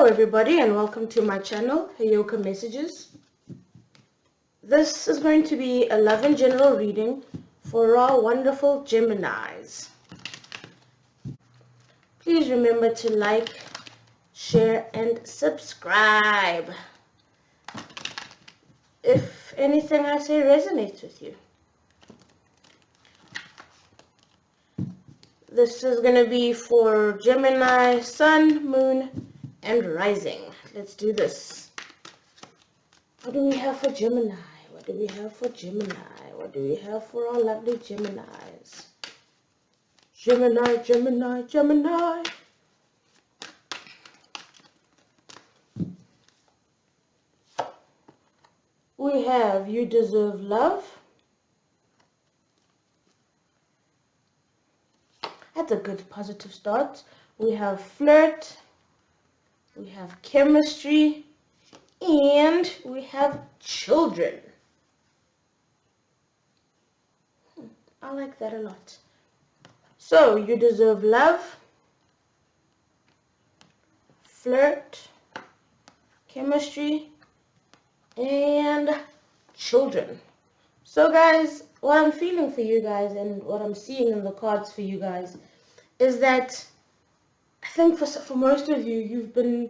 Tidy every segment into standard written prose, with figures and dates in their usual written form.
Hello everybody and welcome to my channel, Heyoka Messages. This is going to be a love and general reading for our wonderful Geminis. Please remember to like, share and subscribe if anything I say resonates with you. This is going to be for Gemini, Sun, Moon and Rising. Let's do this. What do we have for Gemini? What do we have for Gemini? What do we have for our lovely Geminis? Gemini, Gemini, Gemini. We have you deserve love. That's a good positive start. We have flirt. We have chemistry. And we have children. I like that a lot. So, you deserve love, flirt, chemistry, and children. So guys, what I'm feeling for you guys and what I'm seeing in the cards for you guys is that I think for most of you, you've been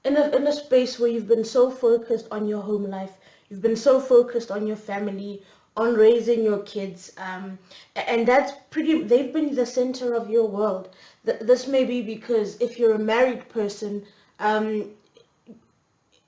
in a space where you've been so focused on your home life, you've been so focused on your family, on raising your kids, and they've been the center of your world. This may be because if you're a married person,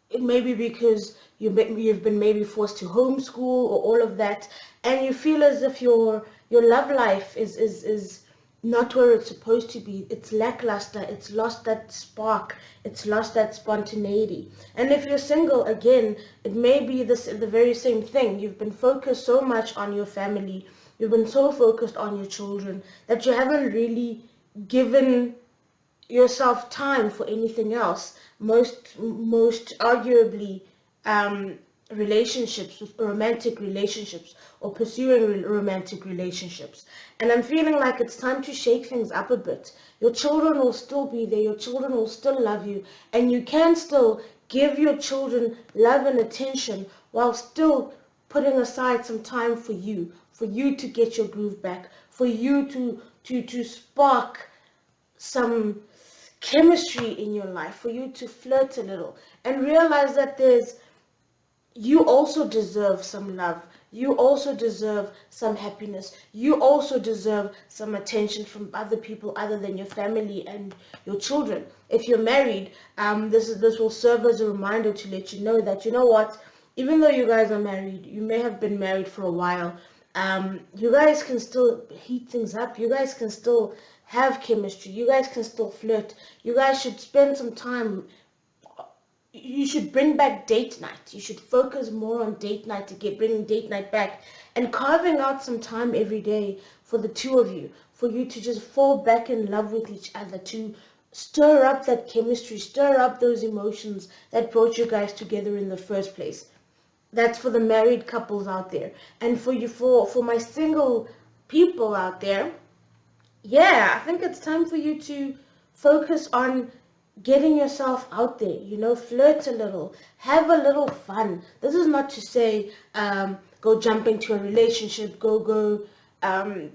it may be because you've been maybe forced to homeschool or all of that, and you feel as if your love life is not where it's supposed to be. It's lackluster. It's lost that spark. It's lost that spontaneity. And if you're single, again, it may be the very same thing. You've been focused so much on your family. You've been so focused on your children that you haven't really given yourself time for anything else. Most arguably, relationships, romantic relationships, or pursuing romantic relationships. And I'm feeling like it's time to shake things up a bit. Your children will still be there, your children will still love you, and you can still give your children love and attention while still putting aside some time for you to get your groove back, for you to spark some chemistry in your life, for you to flirt a little and realize that you also deserve some love. You also deserve some happiness. You also deserve some attention from other people other than your family and your children. If you're married, this will serve as a reminder to let you know that, you know what, even though you guys are married, you may have been married for a while, you guys can still heat things up. You guys can still have chemistry. You guys can still flirt. You guys should spend some time. You should bring back date night. You should focus more on date night to bringing date night back and carving out some time every day for the two of you, for you to just fall back in love with each other, to stir up that chemistry, stir up those emotions that brought you guys together in the first place. That's for the married couples out there. And for you, for my single people out there, yeah, I think it's time for you to focus on getting yourself out there, flirt a little, have a little fun. This is not to say go jump into a relationship, go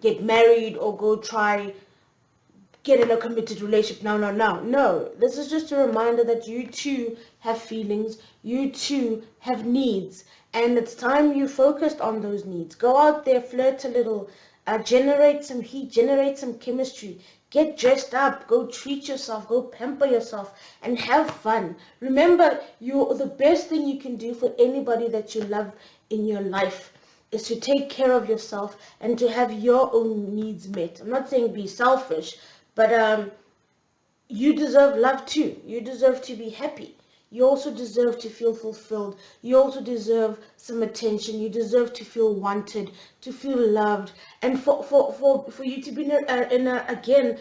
get married, or go try get in a committed relationship. No. This is just a reminder that you too have feelings, you too have needs, and it's time you focused on those needs. Go out there, flirt a little, generate some heat, generate some chemistry. Get dressed up, go treat yourself, go pamper yourself, and have fun. Remember, the best thing you can do for anybody that you love in your life is to take care of yourself and to have your own needs met. I'm not saying be selfish, but you deserve love too. You deserve to be happy. You also deserve to feel fulfilled. You also deserve some attention. You deserve to feel wanted, to feel loved, and for you to be again.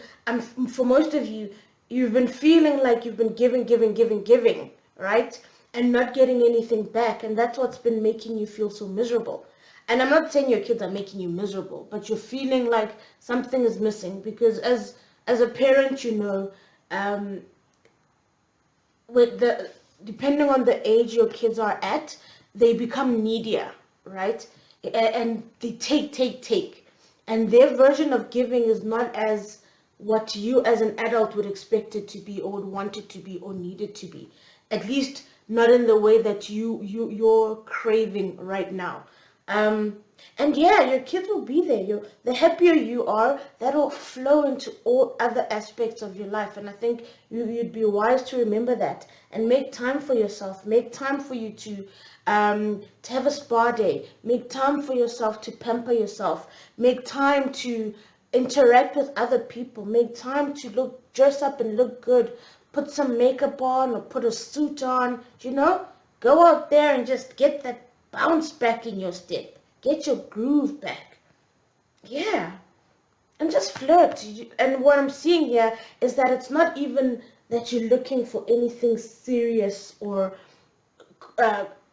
For most of you, you've been feeling like you've been giving, right, and not getting anything back, and that's what's been making you feel so miserable. And I'm not saying your kids are making you miserable, but you're feeling like something is missing because as a parent, with the depending on the age your kids are at, they become needier, right? And they take, and their version of giving is not as what you as an adult would expect it to be, or would want it to be, or need it to be. At least not in the way that you're craving right now. um and yeah, your kids will be there. The happier you are, that'll flow into all other aspects of your life. And I think you'd be wise to remember that and make time for yourself. Make time for you to have a spa day. Make time for yourself to pamper yourself. Make time to interact with other people. Make time to dress up and look good. Put some makeup on or put a suit on. Go out there and just get that bounce back in your step. Get your groove back. Yeah. And just flirt. And what I'm seeing here is that it's not even that you're looking for anything serious or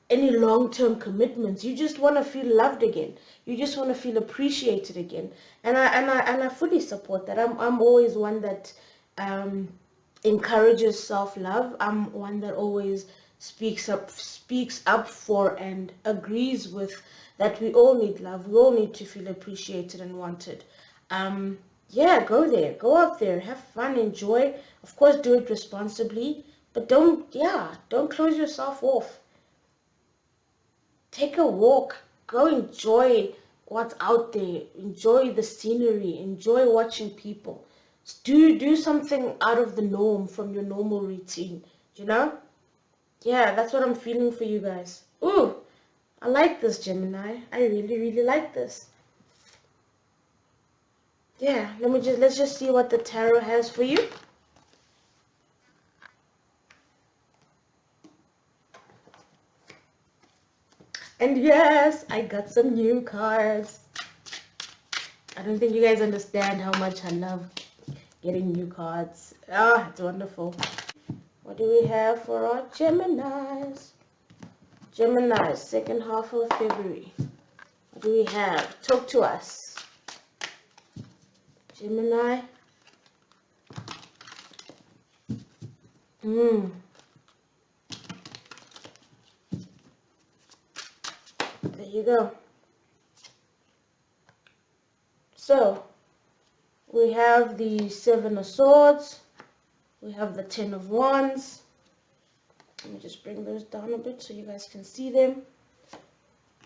any long-term commitments. You just want to feel loved again. You just want to feel appreciated again. And I fully support that. I'm always one that encourages self-love. I'm one that always speaks up for and agrees with that we all need love. We all need to feel appreciated and wanted. Yeah, go there, go out there, have fun, enjoy. Of course, do it responsibly, but don't close yourself off. Take a walk, go enjoy what's out there, enjoy the scenery, enjoy watching people. Do something out of the norm from your normal routine, you know? Yeah, that's what I'm feeling for you guys. Ooh, I like this, Gemini. I really, really like this. Yeah, let's just see what the tarot has for you. And yes, I got some new cards. I don't think you guys understand how much I love getting new cards. Ah, it's wonderful. What do we have for our Geminis? Geminis, second half of February. What do we have? Talk to us. Gemini. There you go. So, we have the Seven of Swords. We have the Ten of Wands. Let me just bring those down a bit so you guys can see them.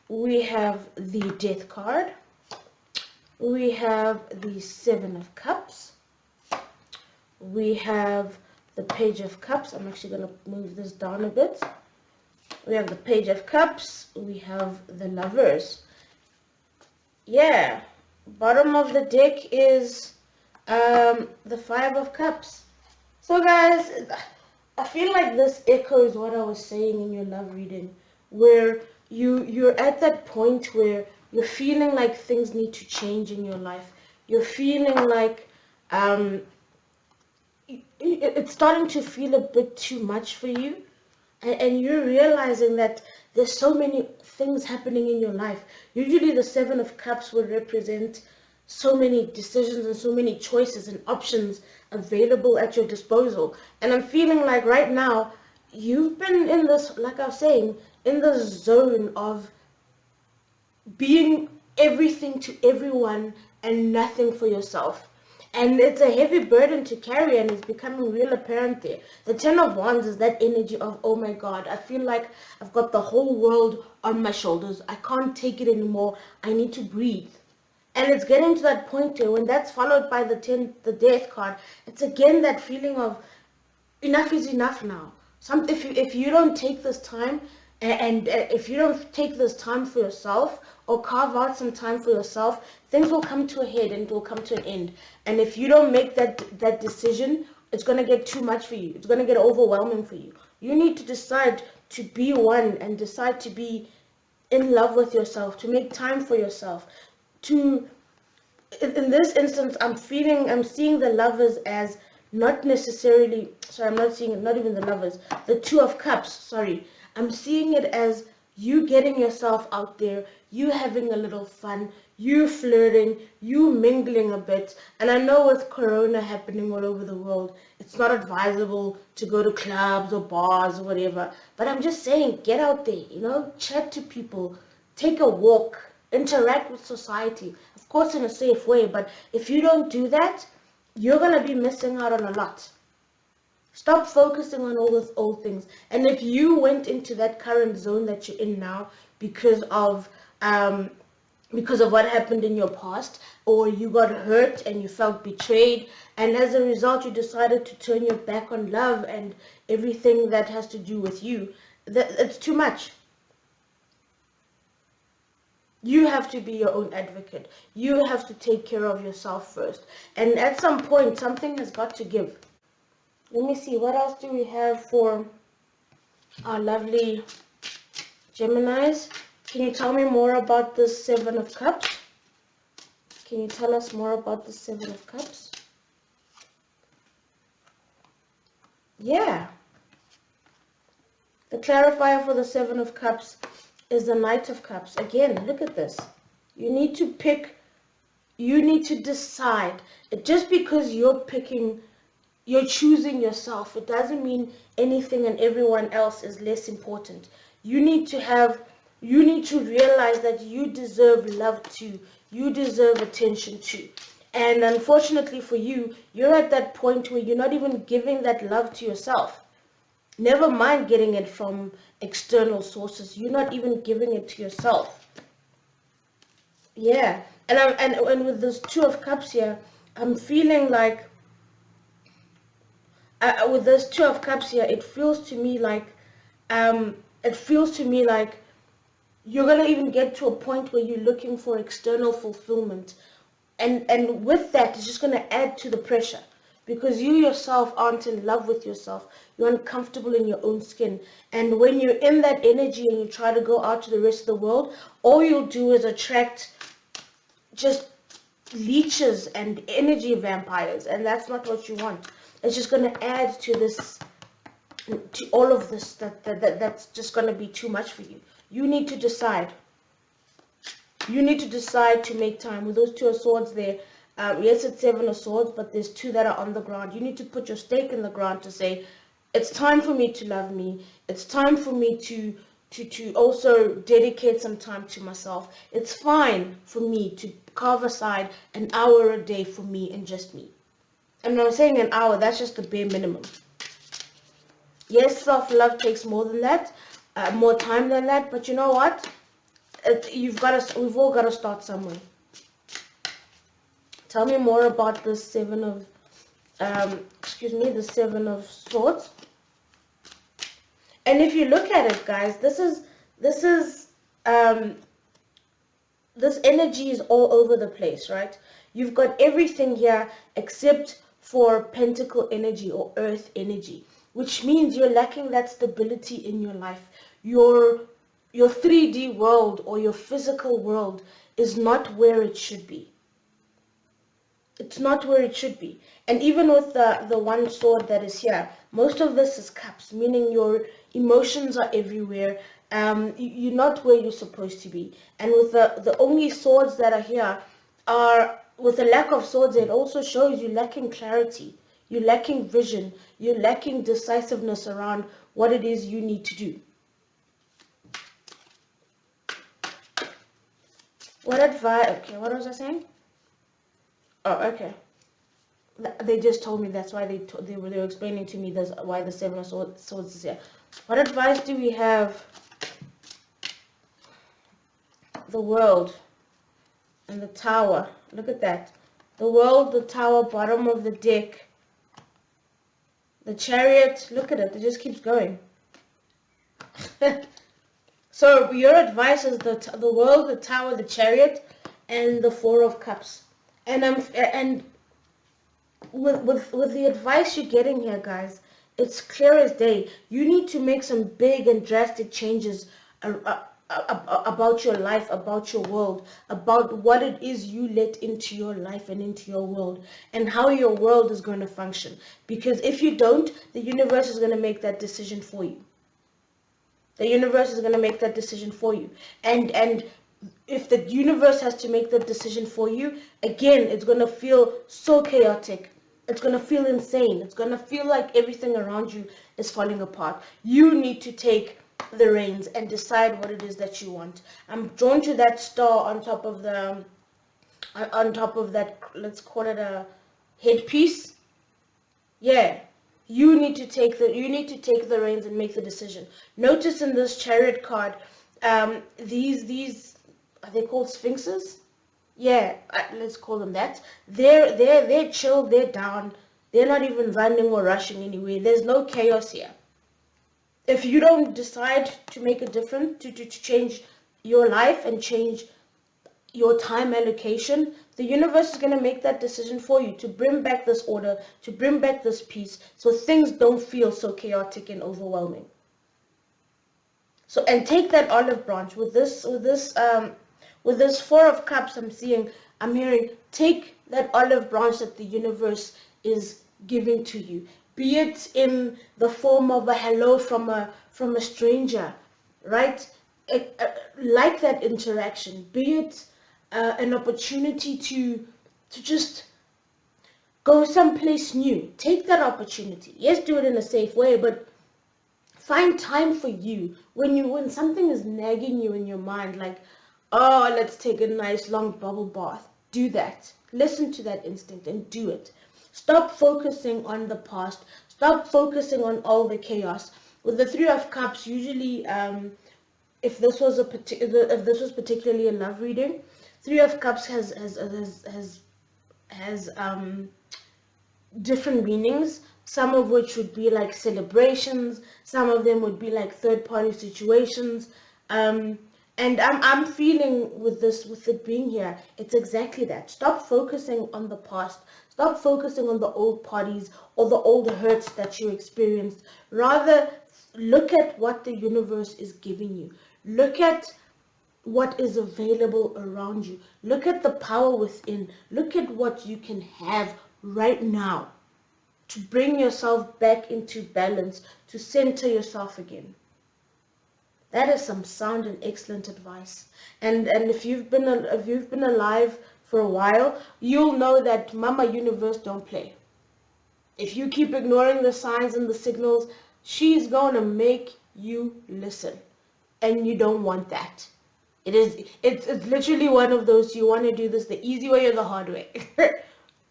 We have the Death card. We have the Seven of Cups. We have the Page of Cups. I'm actually going to move this down a bit. We have the Page of Cups. We have the Lovers. Yeah. Bottom of the deck is the Five of Cups. So guys, I feel like this echoes what I was saying in your love reading, where you're at that point where you're feeling like things need to change in your life. You're feeling like it's starting to feel a bit too much for you, and you're realizing that there's so many things happening in your life. Usually the Seven of Cups would represent so many decisions and so many choices and options available at your disposal. And I'm feeling like right now you've been in this, like I was saying, in the zone of being everything to everyone and nothing for yourself. And it's a heavy burden to carry, and it's becoming real apparent there. The Ten of Wands is that energy of, oh my God, I feel like I've got the whole world on my shoulders. I can't take it anymore. I need to breathe. And it's getting to that point here, when that's followed by the Death card, it's again that feeling of enough is enough now. If you don't take this time, and if you don't take this time for yourself, or carve out some time for yourself, things will come to a head and it will come to an end. And if you don't make that decision, it's going to get too much for you. It's going to get overwhelming for you. You need to decide to be one, and decide to be in love with yourself, to make time for yourself. In this instance, I'm seeing the Lovers as not necessarily, sorry, not even the Lovers, the Two of Cups, sorry. I'm seeing it as you getting yourself out there, you having a little fun, you flirting, you mingling a bit. And I know with Corona happening all over the world, it's not advisable to go to clubs or bars or whatever. But I'm just saying, get out there, chat to people, take a walk, interact with society. Of course, in a safe way, but if you don't do that, you're going to be missing out on a lot. Stop focusing on all those old things. And if you went into that current zone that you're in now because of what happened in your past, or you got hurt and you felt betrayed, and as a result you decided to turn your back on love and everything that has to do with you, it's too much. You have to be your own advocate. You have to take care of yourself first. And at some point, something has got to give. Let me see, what else do we have for our lovely Geminis? Can you tell me more about the Seven of Cups? Can you tell us more about the Seven of Cups? Yeah. The clarifier for the Seven of Cups is the Knight of Cups. Again, look at this. You need to pick, you need to decide. Just because you're choosing yourself, it doesn't mean anything and everyone else is less important. You need to realize that you deserve love too. You deserve attention too. And unfortunately for you, you're at that point where you're not even giving that love to yourself. Never mind getting it from external sources. You're not even giving it to yourself. Yeah. And with this Two of Cups here, I'm feeling like with this Two of Cups here, it feels to me like you're gonna even get to a point where you're looking for external fulfillment, and with that, it's just gonna add to the pressure because you yourself aren't in love with yourself. You're uncomfortable in your own skin, and when you're in that energy and you try to go out to the rest of the world, all you'll do is attract just leeches and energy vampires, and that's not what you want. It's just going to add to this, to all of this, that's just going to be too much for you. You need to decide. You need to decide to make time. With those Two of Swords there, yes, it's Seven of Swords, but there's two that are on the ground. You need to put your stake in the ground to say, it's time for me to love me. It's time for me to also dedicate some time to myself. It's fine for me to carve aside an hour a day for me and just me. And I'm saying an hour, that's just the bare minimum. Yes, self-love takes more than that, more time than that, but you know what? We've all got to start somewhere. Tell me more about the Seven of Swords. And if you look at it, guys, this energy is all over the place, right? You've got everything here except for pentacle energy or earth energy, which means you're lacking that stability in your life. Your 3D world or your physical world is not where it should be. It's not where it should be. And even with the one sword that is here, most of this is cups, meaning your emotions are everywhere. You're not where you're supposed to be. And with the only swords that are here are, with the lack of swords, it also shows you lacking clarity. You're lacking vision. You're lacking decisiveness around what it is you need to do. What advice? Okay, what was I saying? Oh, okay. They just told me that's why they were explaining to me why the Seven of Swords is here. What advice do we have? The World and the Tower. Look at that. The World, the Tower, bottom of the deck. The Chariot. Look at it. It just keeps going. So your advice is the World, the Tower, the Chariot, and the Four of Cups. And with the advice you're getting here, guys, it's clear as day. You need to make some big and drastic changes about your life, about your world, about what it is you let into your life and into your world, and how your world is going to function. Because if you don't, the universe is going to make that decision for you. The universe is going to make that decision for you. And if the universe has to make the decision for you, again, it's going to feel so chaotic. It's going to feel insane. It's going to feel like everything around you is falling apart. You need to take the reins and decide what it is that you want. I'm drawn to that star on top of that, let's call it a headpiece. Yeah. You need to take the reins and make the decision. Notice in this Chariot card, these are they called sphinxes? Yeah, let's call them that. They're chill, they're down. They're not even running or rushing anywhere. There's no chaos here. If you don't decide to make a difference, to change your life and change your time allocation, the universe is going to make that decision for you to bring back this order, to bring back this peace, so things don't feel so chaotic and overwhelming. So, and take that olive branch with this Four of Cups. I'm hearing, take that olive branch that the universe is giving to you, be it in the form of a hello from a stranger, right? Like that interaction, be it an opportunity to just go someplace new. Take that opportunity. Yes, do it in a safe way, but find time for you when something is nagging you in your mind, like, oh, let's take a nice long bubble bath. Do that. Listen to that instinct and do it. Stop focusing on the past. Stop focusing on all the chaos. With the Three of Cups, usually, if this was particularly a love reading, Three of Cups has different meanings, some of which would be like celebrations, some of them would be like third-party situations. And I'm feeling with it being here, it's exactly that. Stop focusing on the past. Stop focusing on the old parties or the old hurts that you experienced. Rather, look at what the universe is giving you. Look at what is available around you. Look at the power within. Look at what you can have right now to bring yourself back into balance, to center yourself again. That is some sound and excellent advice. And if you've been alive for a while, you'll know that Mama Universe don't play. If you keep ignoring the signs and the signals, she's going to make you listen. And you don't want that. It's literally one of those, you want to do this the easy way or the hard way.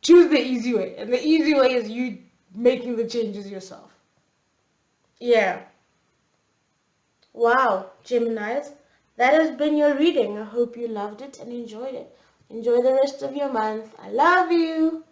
Choose the easy way. And the easy way is you making the changes yourself. Yeah. Wow, Geminis. That has been your reading. I hope you loved it and enjoyed it. Enjoy the rest of your month. I love you.